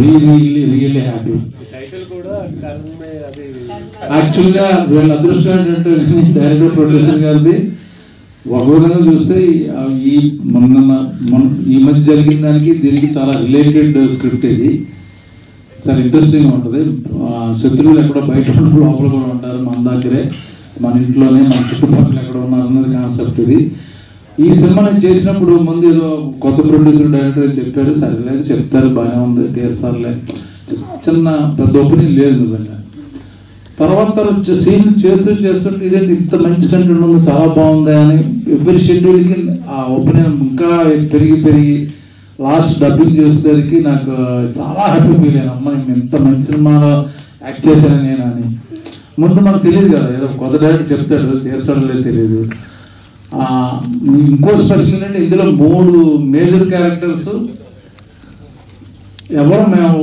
Really happy. యాక్చువల్గా వీళ్ళ అదృష్టం ఏంటంటే డైరెక్టర్ ప్రొడ్యూసర్ గారిది ఒక విధంగా చూస్తే ఈ మధ్య జరిగిన దానికి దీనికి చాలా రిలేటెడ్ స్క్రిప్ట్. ఇది చాలా ఇంట్రెస్టింగ్ ఉంటుంది. శత్రువులు ఎక్కడో బయట లోపల కూడా ఉంటారు, మన దగ్గరే, మన ఇంట్లోనే, మన చుట్టుపక్కల ఎక్కడ ఉన్నారు అన్నది కాన్సెప్ట్ ఇది. ఈ సినిమాని చేసినప్పుడు ముందు ఏదో కొత్త ప్రొడ్యూసర్ డైరెక్టర్ చెప్పారు, సరేలేదు చెప్తారు, బాగానే ఉంది, తీస్తారులే, చిన్న పెద్ద ఒపీనియన్ లేదు నిజంగా. తర్వాత సీన్ చేస్తుంటే ఇదేంటి ఇంత మంచి కంటెంట్ ఉంది, చాలా బాగుంది అని ఎవ్రీ షెడ్యూల్కి ఆ ఒపీనియన్ ఇంకా పెరిగి లాస్ట్ డబ్బింగ్ చేసేసరికి నాకు చాలా హ్యాపీ ఫీల్ అయ్యాను. అమ్మాయి ఇంత మంచి సినిమాలో యాక్ట్ చేశాను నేను అని. ముందు మనకు తెలియదు కదా, ఏదో కొత్త డైరెక్టర్ చెప్తాడు, చేస్తాడో లేదు తెలియదు. ఇంకో స్పెషల్ ఏంటంటే ఇందులో 3 మేజర్ క్యారెక్టర్స్ ఎవరు మేము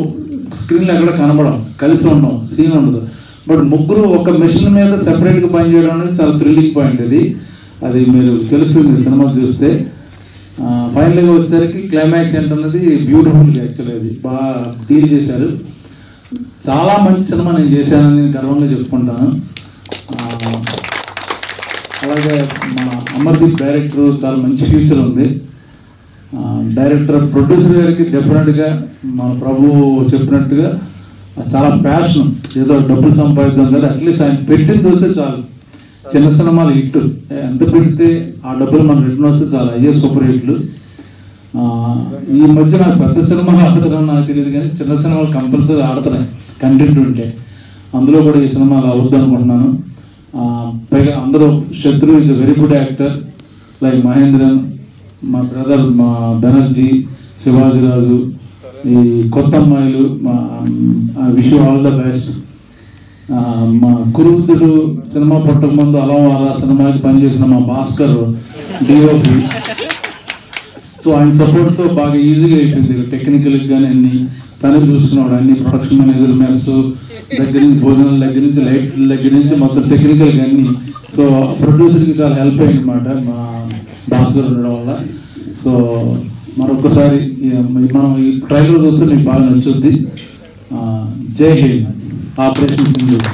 స్క్రీన్లో ఎక్కడ కనబడం, కలిసి ఉన్నాం, సీన్ ఉండదు. బట్ ముగ్గురు ఒక మిషన్ మీద సెపరేట్గా పనిచేయడం అనేది చాలా థ్రిల్లింగ్ పాయింట్. అది మీరు తెలుస్తుంది సినిమా చూస్తే. ఫైనల్గా వచ్చేసరికి క్లైమాక్స్ ఏంటన్నది బ్యూటిఫుల్. యాక్చువల్లీ అది బాగా డీల్ చేశారు. చాలా మంచి సినిమా నేను చేశానని గర్వంగా చెప్పుకుంటాను. అలాగే మన అమర్దీప్ డైరెక్టర్ చాలా మంచి ఫ్యూచర్ ఉంది. డైరెక్టర్ ప్రొడ్యూసర్ గారికి డెఫినెట్గా మన ప్రభు చెప్పినట్టుగా చాలా ప్యాషన్, ఏదో డబ్బులు సంపాదిద్దాం కదా, అట్లీస్ట్ ఆయన పెట్టింది వస్తే చాలు. చిన్న సినిమాలు హిట్ ఎంత పెడితే ఆ డబ్బులు మన రిటర్న్ వస్తే చాలా, అయ్యే సూపర్ హిట్లు. ఈ మధ్య నాకు పెద్ద సినిమాలు ఆడుతున్నాను నాకు తెలియదు, కానీ చిన్న సినిమాలు కంపల్సరీ ఆడుతున్నాయి కంటెంట్ ఉంటే. అందులో కూడా ఈ సినిమాలు అవుద్ది అనుకుంటున్నాను. పైగా అందరూ శత్రు is a very good actor, like Mahendran, మా బ్రదర్ మా బెనర్జీ, శివాజీరాజు, ఈ కొత్త అమ్మాయిలు, మా విష్ ఆల్ ద బెస్ట్. మా కురువృద్ధుడు సినిమా పుట్టక ముందు అలా సినిమాకి పనిచేసిన మా భాస్కర్ డిఓపి. సో ఆయన సపోర్ట్తో బాగా ఈజీగా అయిపోయింది. టెక్నికల్గా కానీ అన్ని తనే చూస్తున్నాడు, అన్ని ప్రొడక్షన్ మేనేజర్, మెస్ దగ్గర నుంచి, భోజనాల దగ్గర నుంచి, లైట్ల దగ్గర నుంచి మొత్తం టెక్నికల్గా అన్ని. సో ప్రొడ్యూసర్కి చాలా హెల్ప్ అయింది అనమాట మా భాస్కర్ ఉండడం వల్ల. సో మరొకసారి మనం ఈ ట్రైలర్ చూస్తే మీకు బాగా నచ్చుద్ది. జై హింద్. ఆపరేషన్ సింధూర్.